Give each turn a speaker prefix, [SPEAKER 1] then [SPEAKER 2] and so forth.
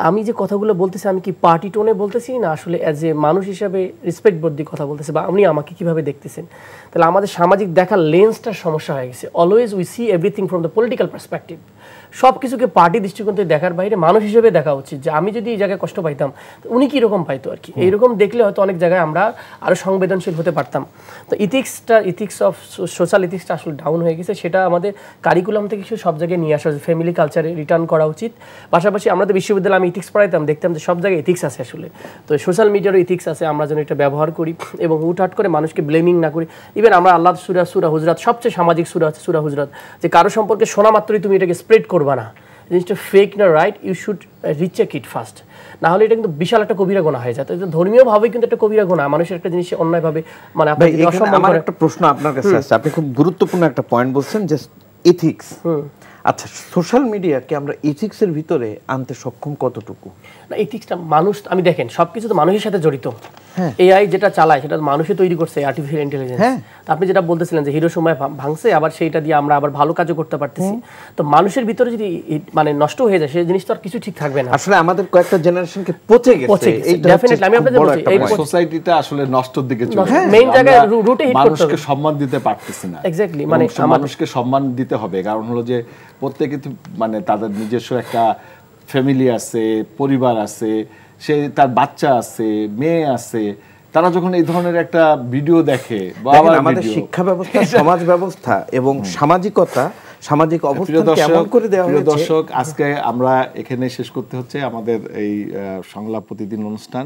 [SPEAKER 1] আমি যে কথাগুলো বলতেছি আমি কি পার্টি টোনে বলতেছি না আসলে অ্যাজ এ মানুষ হিসাবে রেসপেক্ট বোধ দিয়ে কথা বলতেছি বা আপনি আমাকে কিভাবে দেখতেছেন? তাহলে আমাদের সামাজিক দেখার লেন্সটার সমস্যা হয়ে গেছে। Always we see everything from the political perspective. সব কিছুকে পার্টি দৃষ্টিকোণ থেকে দেখার বাইরে মানুষ হিসেবে দেখা উচিত যে আমি যদি এই জায়গায় কষ্ট পাইতাম উনি কীরকম পাইতো আর কি। এইরকম দেখলে হয়তো অনেক জায়গায় আমরা আরও সংবেদনশীল হতে পারতাম। তো ইথিক্স অফ সোশ্যাল ইথিক্সটা আসলে ডাউন হয়ে গেছে। সেটা আমাদের কারিকুলাম থেকে সব জায়গায় নিয়ে আসা, ফ্যামিলি কালচারে রিটার্ন করা উচিত। পাশাপাশি আমাদের বিশ্ববিদ্যালয়ে আমি ইথিক্স পড়াইতাম, দেখতাম যে সব জায়গায় ইথিক্স আছে আসলে। তো সোশ্যাল মিডিয়ারও ইথিক্স আছে, আমরা যেন এটা ব্যবহার করি এবং হুটহাট করে মানুষকে ব্লেমিং না করি। ইভেন আমরা আল্লাহ সূরা হুজরাত, সবচেয়ে সামাজিক সূরা আছে সূরা হুজরাত, যে কারো সম্পর্কে শোনা মাত্রই তুমি এটাকে স্প্রেড করবা না, জিনিসটা ফেক না right, you should recheck it first. না হলে এটা কিন্তু বিশাল একটা কবিরা গুনাহ হয়ে যায়। ধর্মীয়ভাবে কিন্তু একটা কবিরা গুনাহ, মানুষের একটা জিনিস অন্যায়ভাবে মানে
[SPEAKER 2] আমার একটা প্রশ্ন আপনার কাছে আছে। আপনি খুব গুরুত্বপূর্ণ একটা পয়েন্ট বলছেন যে ইথিক্স। আচ্ছা, সোশ্যাল মিডিয়াকে আমরা ইথিক্সের ভিতরে আনতে সক্ষম কতটুকু?
[SPEAKER 1] না, ইথিক্সটা মানুষ, আমি দেখেন সবকিছু তো মানুষের সাথে জড়িত। এআই যেটা চালায় সেটা মানুষই তৈরি করছে, আর্টিফিশিয়াল ইন্টেলিজেন্স। আপনি যেটা বলতেছিলেন যে হিরো সময় ভাঙছে, আবার সেইটা দিয়ে আমরা আবার ভালো কাজও করতে পারতেছি। তো মানুষের ভিতরে যদি মানে নষ্ট হয়ে যায় সেই জিনিস তো আর কিছু ঠিক থাকবে না।
[SPEAKER 2] আসলে আমাদের কয়েকটা জেনারেশনকে পচে গেছে।
[SPEAKER 1] ডেফিনেটলি আমি আপনাদের বলছি
[SPEAKER 3] এই সোসাইটিটা আসলে নষ্টর দিকে চলে
[SPEAKER 1] যাচ্ছে। মেইন জায়গায় রুটে হিট করতে হবে।
[SPEAKER 3] মানুষকে সম্মান দিতে পারতেছি না।
[SPEAKER 1] এক্স্যাক্টলি, মানে
[SPEAKER 3] মানুষকে সম্মান দিতে হবে। কারণ হলো যে প্রত্যেকে মানে তাদের নিজস্ব একটা ফ্যামিলি আছে, পরিবার আছে, সে তার বাচ্চা আছে, মেয়ে আছে। তারা যখন এই ধরনের একটা ভিডিও দেখে বা
[SPEAKER 2] আমাদের শিক্ষা ব্যবস্থা, সমাজ ব্যবস্থা এবং সামাজিকতা, সামাজিক অবস্থা কেমন করে দেওয়া হয়েছে।
[SPEAKER 3] প্রিয় দর্শক, আজকে আমরা এখানে শেষ করতে হচ্ছে আমাদের এই সংলাপ প্রতিদিন অনুষ্ঠান।